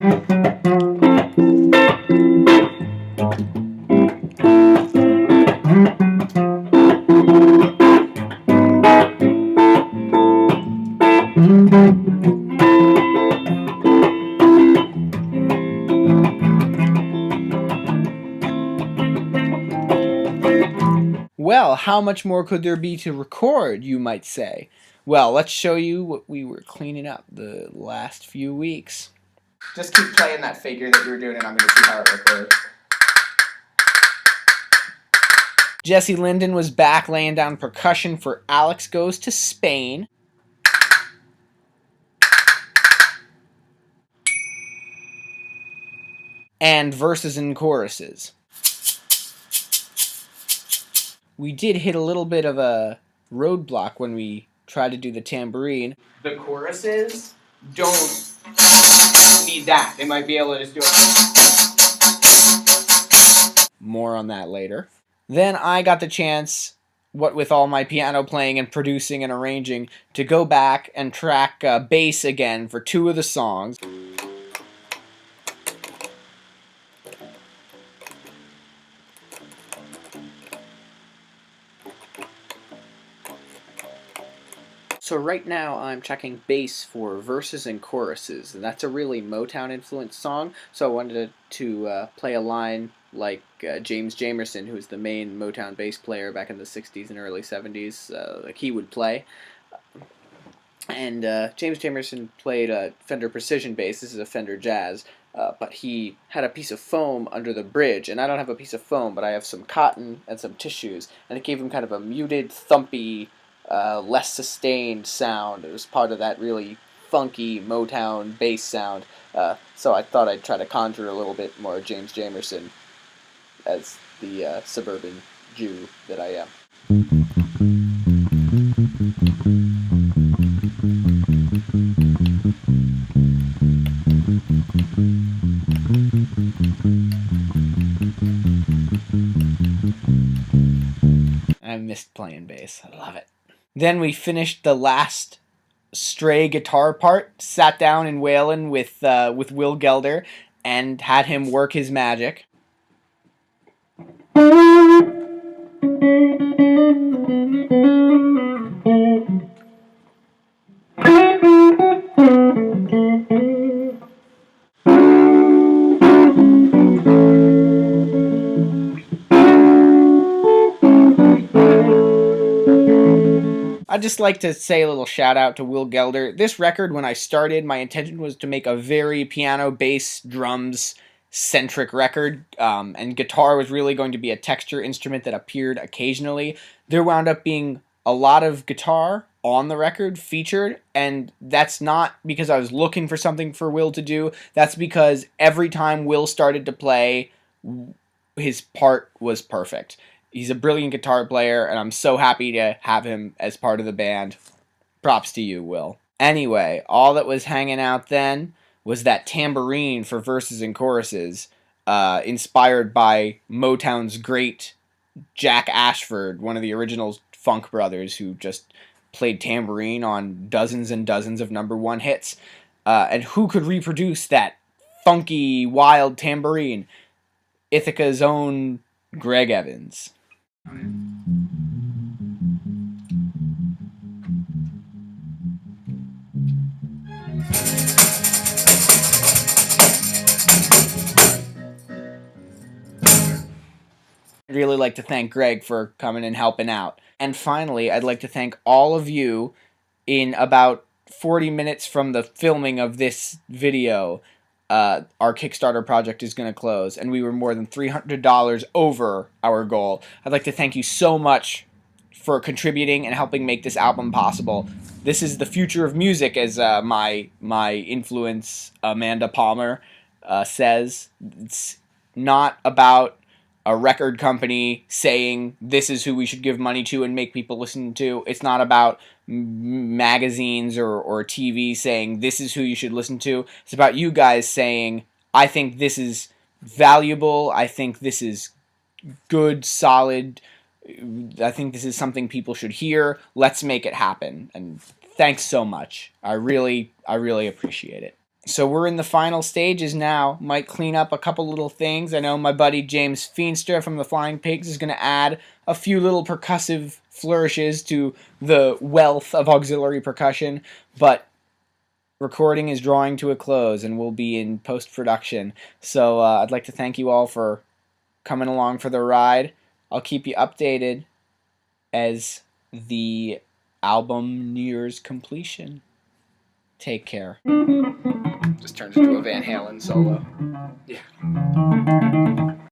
Well, how much more could there be to record, you might say? Well, let's show you what we were cleaning up the last few weeks. Just keep playing that figure that you were doing and I'm going to see how it records. Jessie Linden was back laying down percussion for Alex Goes to Spain. And verses and choruses. We did hit a little bit of a roadblock when we tried to do the tambourine. The choruses don't need that. They might be able to just do it. More on that later. Then I got the chance, what with all my piano playing and producing and arranging, to go back and track bass again for 2 of the songs. So right now I'm checking bass for verses and choruses, and that's a really Motown-influenced song, so I wanted to play a line like James Jamerson, who was the main Motown bass player back in the 60s and early 70s, like he would play. And James Jamerson played a Fender Precision bass. This is a Fender Jazz, but he had a piece of foam under the bridge, and I don't have a piece of foam, but I have some cotton and some tissues, and it gave him kind of a muted, thumpy, less sustained sound. It was part of that really funky Motown bass sound. So I thought I'd try to conjure a little bit more James Jamerson as the suburban Jew that I am. I missed playing bass. I love it. Then we finished the last stray guitar part, sat down in Whalen with Will Gelder, and had him work his magic. I'd just like to say a little shout out to Will Gelder. This record, when I started, my intention was to make a very piano, bass, drums centric record, and guitar was really going to be a texture instrument that appeared occasionally. There wound up being a lot of guitar on the record featured, and that's not because I was looking for something for Will to do. That's because every time Will started to play, his part was perfect. He's a brilliant guitar player, and I'm so happy to have him as part of the band. Props to you, Will. Anyway, all that was hanging out then was that tambourine for verses and choruses, inspired by Motown's great Jack Ashford, one of the original Funk brothers who just played tambourine on dozens and dozens of #1 hits. And who could reproduce that funky, wild tambourine? Ithaca's own Greg Evans. I'd really like to thank Greg for coming and helping out. And finally, I'd like to thank all of you. In about 40 minutes from the filming of this video, our Kickstarter project is going to close, and we were more than $300 over our goal. I'd like to thank you so much for contributing and helping make this album possible. This is the future of music, as my influence, Amanda Palmer, says. It's not about a record company saying this is who we should give money to and make people listen to. It's not about magazines or TV saying this is who you should listen to. It's about you guys saying, I think this is valuable, I think this is good, solid, I think this is something people should hear. Let's make it happen. And thanks so much. I really appreciate it. So we're in the final stages now. Might clean up a couple little things. I know my buddy James Feenstra from the Flying Pigs is going to add a few little percussive flourishes to the wealth of auxiliary percussion, but recording is drawing to a close and we'll be in post-production. So I'd like to thank you all for coming along for the ride. I'll keep you updated as the album nears completion. Take care. Just turns into a Van Halen solo. Yeah.